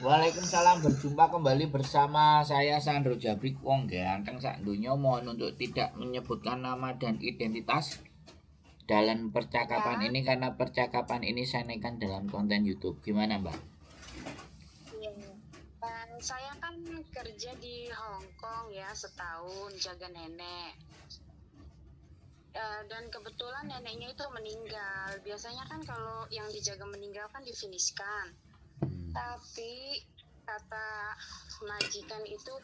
Waalaikumsalam, berjumpa kembali bersama saya Sandro Jabrik Wong ganteng sak donya. Mohon untuk tidak menyebutkan nama dan identitas dalam percakapan Ya, ini karena percakapan ini saya naikkan dalam konten YouTube. Gimana, Mbak? iya. Dan saya kan kerja di Hong Kong ya setahun jaga nenek. Dan kebetulan neneknya itu meninggal. Biasanya kan kalau yang dijaga meninggal kan difiniskan. Tapi kata majikan itu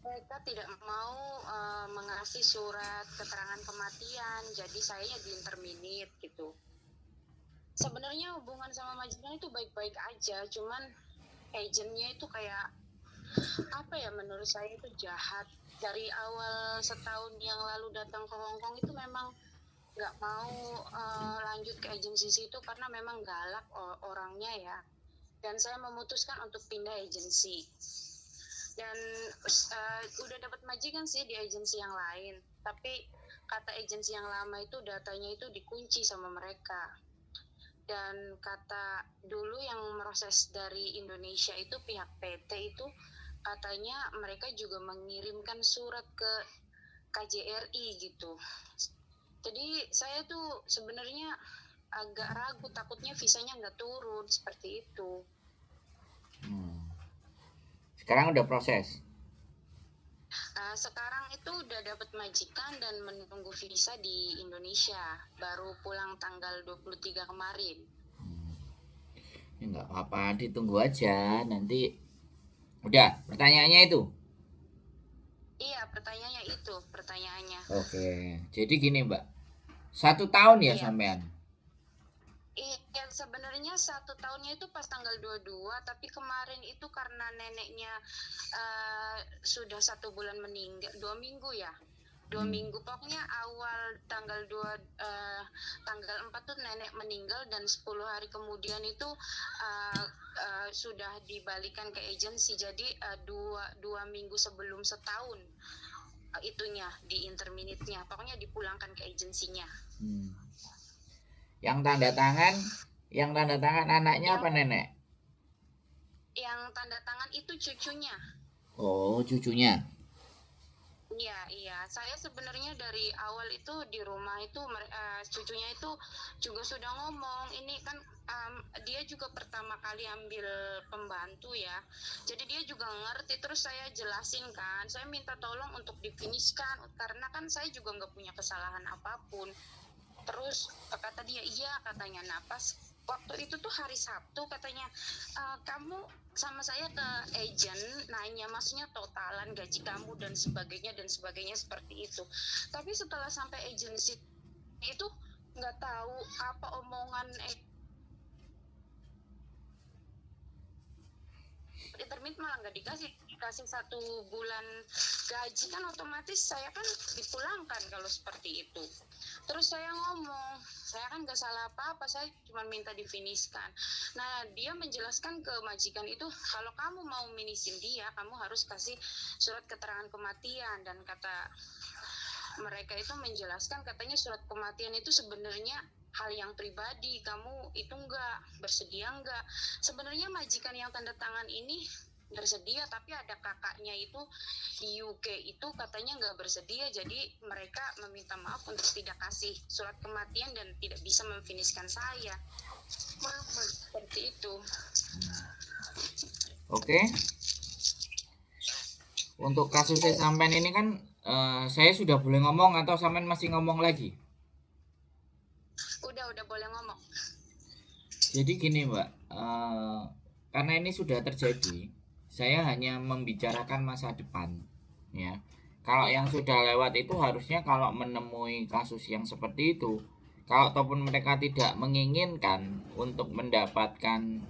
mereka tidak mau mengasih surat keterangan kematian. Jadi saya diinterminate gitu. Sebenarnya hubungan sama majikan itu baik-baik aja, cuman agentnya itu kayak apa ya, menurut saya itu jahat. Dari awal setahun yang lalu datang ke Hong Kong itu memang nggak mau lanjut ke agensi situ karena memang galak orangnya ya, dan saya memutuskan untuk pindah agensi. Dan udah dapat majikan sih di agensi yang lain, tapi kata agensi yang lama itu datanya itu dikunci sama mereka. Dan kata dulu yang proses dari Indonesia itu pihak PT itu katanya mereka juga mengirimkan surat ke KJRI gitu. Jadi saya tuh sebenarnya agak ragu, takutnya visanya nggak turun seperti itu. Sekarang udah proses. Sekarang itu udah dapat majikan dan menunggu visa di Indonesia. Baru pulang tanggal 23 kemarin. Ya nggak apa-apa, ditunggu aja. Nanti udah pertanyaannya itu. Iya, pertanyaannya. Oke, jadi gini, Mbak. 1 tahun ya Iya. sampean. Iya, sebenarnya 1 tahunnya itu pas tanggal 22, tapi kemarin itu karena neneknya sudah 1 bulan meninggal, 2 minggu ya. 2 minggu, pokoknya awal tanggal 2, tanggal 4 tuh nenek meninggal, dan 10 hari kemudian itu sudah dibalikan ke agensi. Jadi dua minggu sebelum setahun itunya di interminate-nya, pokoknya dipulangkan ke agensinya. Hmm. Yang tanda tangan, yang tanda tangan anaknya Yang apa nenek? yang tanda tangan itu cucunya. Oh, cucunya. Iya, iya. Saya sebenarnya dari awal itu di rumah itu cucunya itu juga sudah ngomong. Ini kan dia juga pertama kali ambil pembantu ya. Jadi dia juga ngerti. Terus saya jelasin kan. Saya minta tolong untuk difinishkan karena kan saya juga nggak punya kesalahan apapun. Terus kata dia iya, katanya napas waktu itu tuh hari Sabtu katanya, kamu sama saya ke agent nanya maksudnya totalan gaji kamu dan sebagainya seperti itu. Tapi setelah sampai agensi itu nggak tahu apa omongan intermit malah nggak dikasih 1 bulan gaji. Kan otomatis saya kan dipulangkan kalau seperti itu. Terus saya ngomong, saya kan nggak salah apa-apa, saya cuma minta difiniskan. Nah, dia menjelaskan ke majikan itu, kalau kamu mau minisin dia, kamu harus kasih surat keterangan kematian. Dan kata mereka itu menjelaskan, katanya surat kematian itu sebenarnya hal yang pribadi, kamu itu enggak bersedia enggak. Sebenarnya majikan yang tanda tangan ini bersedia, tapi ada kakaknya itu di UK itu katanya nggak bersedia, jadi mereka meminta maaf untuk tidak kasih surat kematian dan tidak bisa memfinishkan saya. Seperti itu. Oke. Untuk kasusnya sampean ini kan saya sudah boleh ngomong atau sampean masih ngomong lagi? Udah boleh ngomong. Jadi gini, Mbak, karena ini sudah terjadi, saya hanya membicarakan masa depan, ya. Kalau Ya, yang sudah lewat itu harusnya kalau menemui kasus yang seperti itu, kalau ataupun mereka tidak menginginkan untuk mendapatkan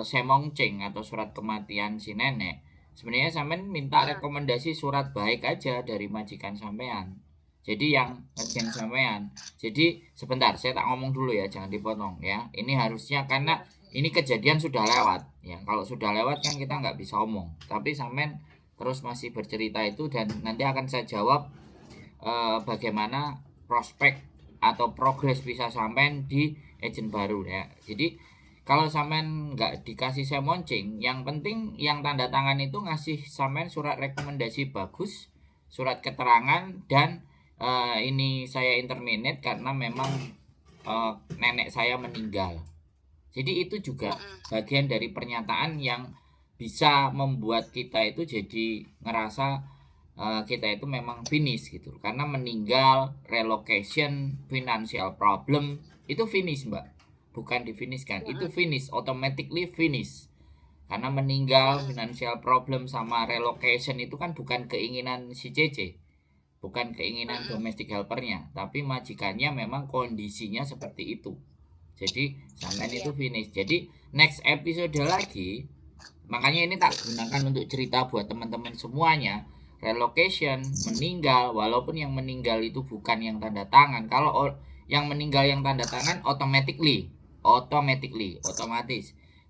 semongcing atau surat kematian si nenek, sebenarnya sampean minta ya, rekomendasi surat baik aja dari majikan sampean. Jadi yang ngerjain sampean. Jadi sebentar, saya tak ngomong dulu ya, jangan dipotong ya. Ini harusnya karena ya, ini kejadian sudah lewat ya. Kalau sudah lewat kan kita nggak bisa omong. Tapi sampean terus masih bercerita itu dan nanti akan saya jawab bagaimana prospek atau progres bisa sampean di agent baru ya. Jadi kalau sampean nggak dikasih saya moncing, yang penting yang tanda tangan itu ngasih sampean surat rekomendasi bagus, surat keterangan, dan ini saya interminate karena memang nenek saya meninggal. Jadi itu juga bagian dari pernyataan yang bisa membuat kita itu jadi ngerasa kita itu memang finish gitu. Karena meninggal, relocation, financial problem itu finish, Mbak. Bukan difinishkan, itu finish, automatically finish. Karena meninggal, financial problem sama relocation itu kan bukan keinginan si Cece, bukan keinginan domestic helpernya, tapi majikannya memang kondisinya seperti itu. Jadi sampean itu finish. Jadi next episode lagi, makanya ini tak gunakan untuk cerita buat teman-teman semuanya. Relocation, meninggal, walaupun yang meninggal itu bukan yang tanda tangan. Kalau yang meninggal yang tanda tangan otomatis.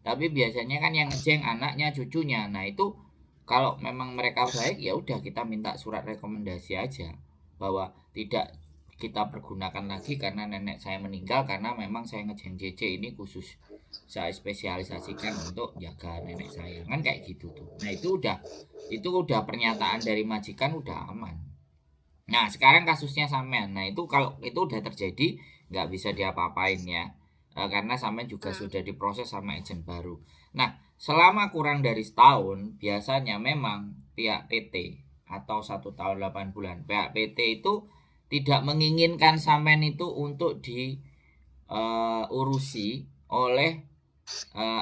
Tapi biasanya kan yang ngejeng anaknya, cucunya. Nah itu kalau memang mereka baik, ya udah kita minta surat rekomendasi aja bahwa tidak kita pergunakan lagi karena nenek saya meninggal, karena memang saya ngejeng JC ini khusus saya spesialisasikan untuk jaga nenek saya, kan kayak gitu tuh. Nah itu udah pernyataan dari majikan, udah aman. Nah sekarang kasusnya sampean, nah itu kalau itu udah terjadi nggak bisa diapa-apain ya, karena sampean juga sudah diproses sama agent baru. Nah selama kurang dari setahun biasanya memang pihak PT atau 1 tahun 8 bulan pihak PT itu tidak menginginkan sampean itu untuk diurusi oleh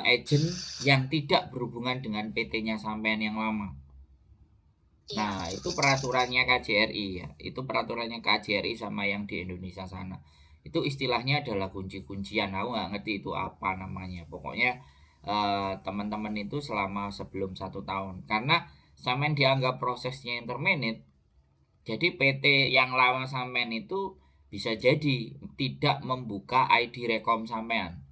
agent yang tidak berhubungan dengan PT-nya sampean yang lama. Nah itu peraturannya KJRI ya, itu peraturannya KJRI sama yang di Indonesia sana. Itu istilahnya adalah kunci-kuncian, aku nggak ngerti itu apa namanya. Pokoknya teman-teman itu selama sebelum 1 tahun, karena sampean dianggap prosesnya interminate. Jadi PT yang lama sampean itu bisa jadi tidak membuka ID rekom sampean.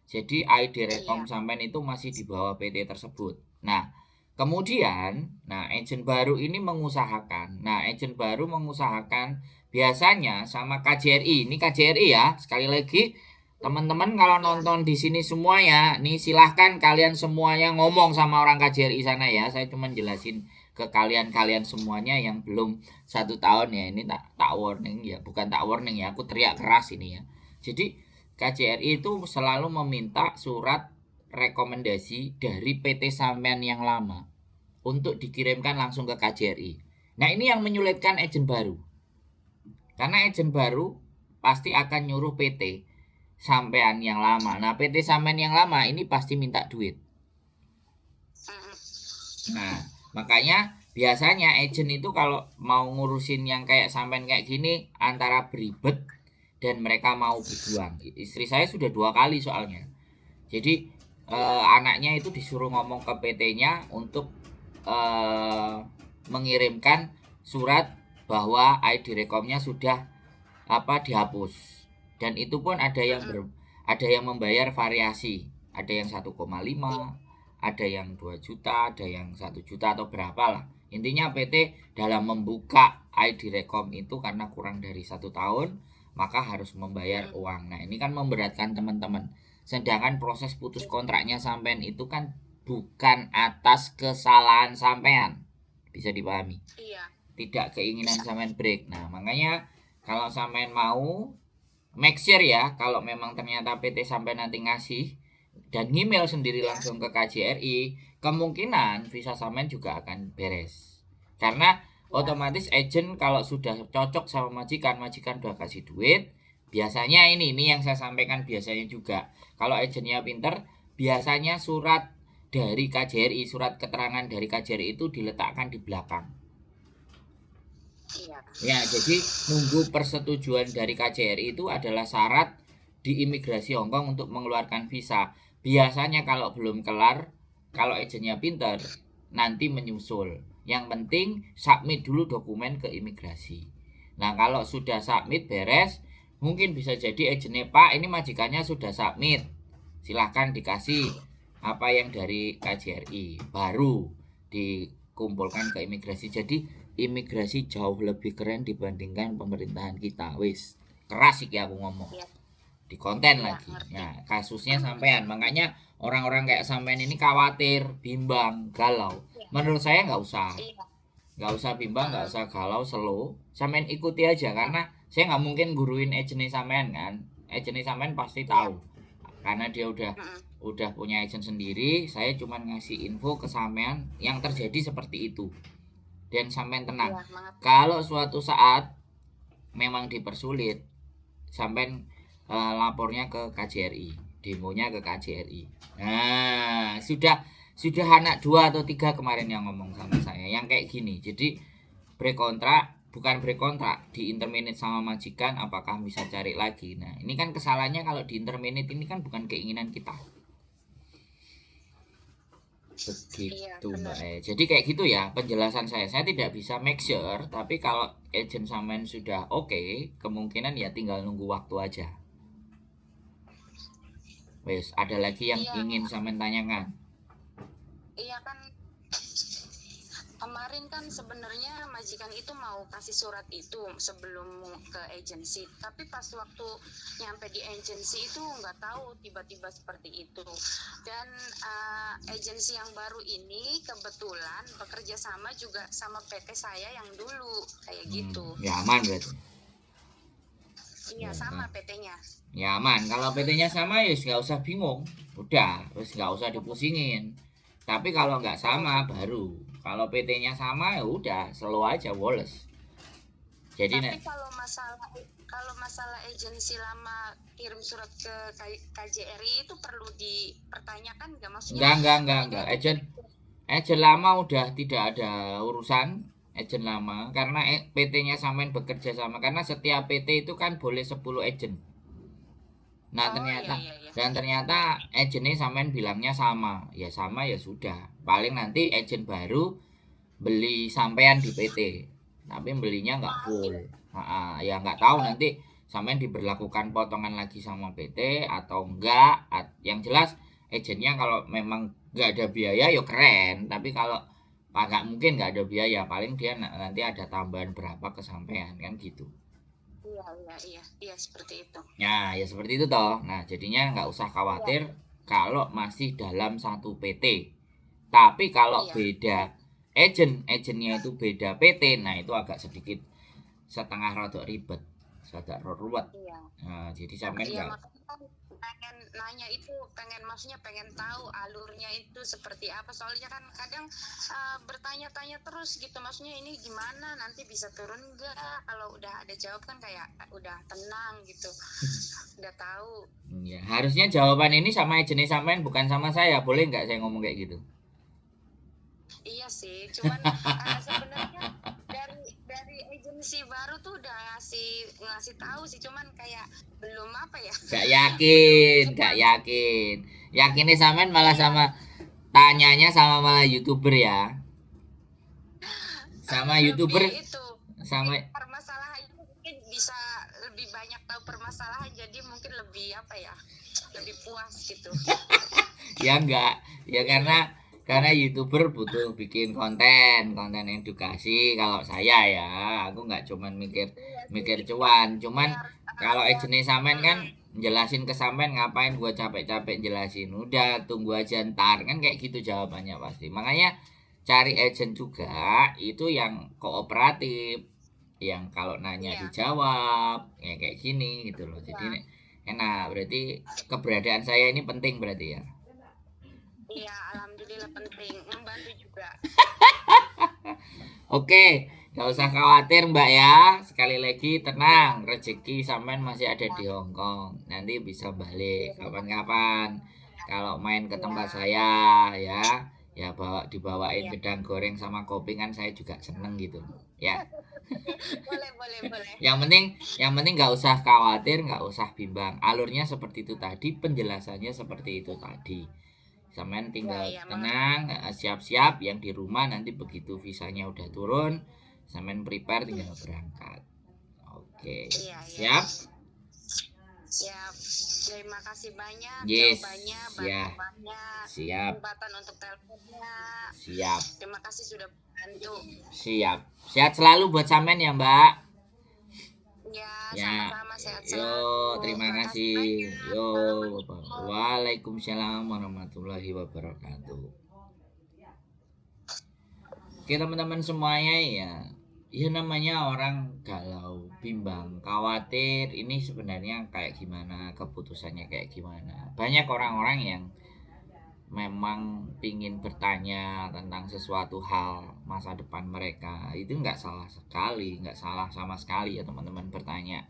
Jadi ID rekom sampean itu masih di bawah PT tersebut. Nah, kemudian agent baru ini mengusahakan. Nah, agent baru mengusahakan biasanya sama KJRI. Ini KJRI ya. Sekali lagi teman-teman kalau nonton di sini semuanya, nih silahkan kalian semuanya ngomong sama orang KJRI sana ya. Saya cuma jelasin ke kalian semuanya yang belum 1 tahun ya. Ini tak warning ya, bukan tak warning ya. Aku teriak keras ini ya. Jadi KJRI itu selalu meminta surat rekomendasi dari PT sampean yang lama untuk dikirimkan langsung ke KJRI. Nah ini yang menyulitkan agent baru. Karena agent baru pasti akan nyuruh PT sampean yang lama. Nah PT sampean yang lama ini pasti minta duit. Nah makanya biasanya agent itu kalau mau ngurusin yang kayak sampean kayak gini antara beribet dan mereka mau berjuang. Istri saya sudah 2 kali soalnya. Jadi anaknya itu disuruh ngomong ke PT-nya untuk mengirimkan surat bahwa ID rekomnya sudah dihapus. Dan itu pun ada yang membayar variasi. Ada yang 1,5, ada yang 2 juta, ada yang 1 juta atau berapa lah. Intinya PT dalam membuka ID rekom itu karena kurang dari 1 tahun maka harus membayar uang. Nah ini kan memberatkan teman-teman. Sedangkan proses putus kontraknya sampean itu kan bukan atas kesalahan sampean, bisa dipahami. Tidak keinginan sampean break. Nah makanya kalau sampean mau make sure ya, kalau memang ternyata PT sampean nanti ngasih dan email sendiri langsung ke KJRI, kemungkinan visa sampean juga akan beres. Karena otomatis agent kalau sudah cocok sama majikan udah kasih duit. Biasanya ini yang saya sampaikan biasanya juga. Kalau agentnya pinter, biasanya surat dari KJRI, surat keterangan dari KJRI itu diletakkan di belakang. Ya, jadi nunggu persetujuan dari KJRI itu adalah syarat di imigrasi Hongkong untuk mengeluarkan visa. Biasanya kalau belum kelar, kalau agentnya pinter, nanti menyusul. Yang penting submit dulu dokumen ke imigrasi. Nah kalau sudah submit beres, mungkin bisa jadi agentnya, Pak ini majikannya sudah submit, silahkan dikasih apa yang dari KJRI, baru dikumpulkan ke imigrasi. Jadi imigrasi jauh lebih keren dibandingkan pemerintahan kita. Wis keras sih aku ngomong. di konten Iya, lagi. ngerti. Nah, kasusnya sampean, makanya orang-orang kayak sampean ini khawatir, bimbang, galau. Iya. Menurut saya Iya. nggak usah bimbang, nggak Mm-mm. usah galau, slow. Sampean ikuti aja karena saya nggak mungkin guruin agent sampean kan. Agent sampean pasti Iya. tahu karena dia Mm-mm. udah punya agent sendiri. Saya cuma ngasih info ke sampean yang terjadi seperti itu. Dan sampean tenang. Iya, mengerti. Kalau suatu saat memang dipersulit, sampean lapornya ke KJRI, demonya ke KJRI. Nah, sudah anak 2 atau 3 kemarin yang ngomong sama saya yang kayak gini. Jadi bukan break kontrak, di interminate sama majikan, apakah bisa cari lagi. Nah, ini kan kesalahannya kalau di interminate ini kan bukan keinginan kita. Iya, Begitu benar. Mbak. Jadi kayak gitu ya penjelasan saya. Saya tidak bisa make sure, tapi kalau agent sampean sudah oke, kemungkinan ya tinggal nunggu waktu aja. Wes, ada lagi yang Iya, ingin sampean tanyakan? iya kan kemarin kan sebenarnya majikan itu mau kasih surat itu sebelum ke agensi, tapi pas waktu nyampe di agensi itu nggak tahu tiba-tiba seperti itu. Dan agensi yang baru ini kebetulan bekerja sama juga sama PT saya yang dulu kayak gitu. Ya aman berarti. Iya, Ya, sama PT-nya. ya aman. Kalau PT-nya sama ya nggak usah bingung. Udah, terus nggak usah dipusingin. Tapi kalau nggak sama baru. Kalau PT-nya sama ya udah, slow aja, woles. Jadi Tapi kalau masalah agensi lama kirim surat ke KJRI itu perlu dipertanyakan nggak, maksudnya? enggak. Agent lama udah tidak ada urusan agent lama karena PT-nya samain bekerja sama, karena setiap PT itu kan boleh 10 agent. Nah, ternyata agentnya samain bilangnya sama. Ya sama ya sudah. Paling nanti agent baru beli sampean di PT. Tapi belinya nggak full. Ya nggak tahu nanti sampean diberlakukan potongan lagi sama PT atau enggak. Yang jelas agentnya kalau memang nggak ada biaya ya keren, tapi kalau nggak mungkin nggak ada biaya, paling dia nanti ada tambahan berapa ke sampean kan gitu. Iya seperti itu. Nah, ya seperti itu toh. Nah, jadinya nggak usah khawatir kalau masih dalam satu PT. Tapi kalau beda agentnya itu beda PT, nah itu agak sedikit setengah rodok ribet, agak ruwet. Nah, jadi sampean nggak. Pengen nanya itu, maksudnya pengen tahu alurnya itu seperti apa, soalnya kan kadang bertanya-tanya terus gitu, maksudnya ini gimana, nanti bisa turun enggak, kalau udah ada jawab kan kayak udah tenang gitu. Udah tahu ya, harusnya jawaban ini sama agentnya sampean, bukan sama saya. Boleh nggak saya ngomong kayak gitu? Iya sih, cuman sebenarnya dari agensi baru tuh udah ngasih tahu sih, cuman kayak belum apa ya. Gak yakin. Yakinnya sampean malah sama tanyanya sama malah YouTuber ya. Sama YouTuber itu sama permasalahan itu mungkin bisa lebih banyak tahu permasalahan, jadi mungkin lebih apa ya, lebih puas gitu. Ya enggak, ya karena YouTuber butuh bikin konten edukasi. Kalau saya ya, aku nggak cuman mikir cuman kalau agentnya sampean kan jelasin ke sampean, ngapain gua capek-capek jelasin, udah tunggu aja ntar, kan kayak gitu jawabannya pasti. Makanya cari agent juga itu yang kooperatif, yang kalau nanya dijawab ya kayak gini gitu loh. Jadi enak, berarti keberadaan saya ini penting berarti ya. Iya, alhamdulillah penting, membantu juga. Oke, gak usah khawatir Mbak ya. Sekali lagi tenang, rezeki sampean masih ada di Hongkong. Nanti bisa balik kapan-kapan. Kalau main ke tempat saya ya dibawain gedang goreng sama kopi, kan saya juga seneng gitu ya. boleh. Yang penting nggak usah khawatir, nggak usah bimbang. Alurnya seperti itu tadi, penjelasannya seperti itu tadi. Sampean tinggal tenang, siap-siap yang di rumah, nanti begitu visanya udah turun, sampean prepare tinggal berangkat. Oke. Siap? Siap. Terima kasih banyak jawabannya, bantuannya, kesempatan untuk teleponnya. Siap. Terima kasih sudah bantu. Siap. Sehat selalu buat sampean ya, Mbak. Ya, Ya, sama-sama sehat yo, selalu. terima kasih. banyak. Yo, Assalamualaikum. waalaikumsalam warahmatullahi wabarakatuh. Oke teman-teman semuanya ya, ya namanya orang galau, bimbang, khawatir. Ini sebenarnya kayak gimana, keputusannya kayak gimana. Banyak orang-orang yang memang ingin bertanya tentang sesuatu hal masa depan mereka. Itu nggak salah sekali, nggak salah sama sekali ya teman-teman bertanya.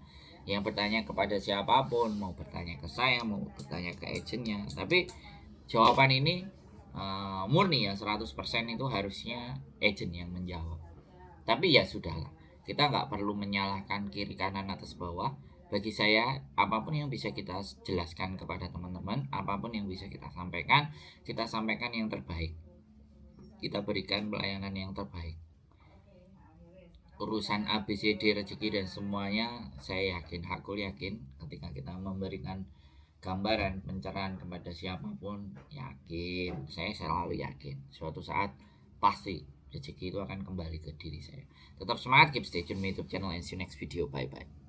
Yang bertanya kepada siapapun, mau bertanya ke saya, mau bertanya ke agentnya. Tapi jawaban ini murni ya 100% itu harusnya agent yang menjawab. Tapi ya sudahlah, kita nggak perlu menyalahkan kiri kanan atas bawah. Bagi saya, apapun yang bisa kita jelaskan kepada teman-teman, apapun yang bisa kita sampaikan yang terbaik. Kita berikan pelayanan yang terbaik. Urusan ABCD rezeki dan semuanya, saya yakin, aku yakin ketika kita memberikan gambaran pencerahan kepada siapapun, yakin, saya selalu yakin suatu saat pasti rezeki itu akan kembali ke diri saya. Tetap semangat, keep stay tune YouTube channel and see you next video. Bye bye.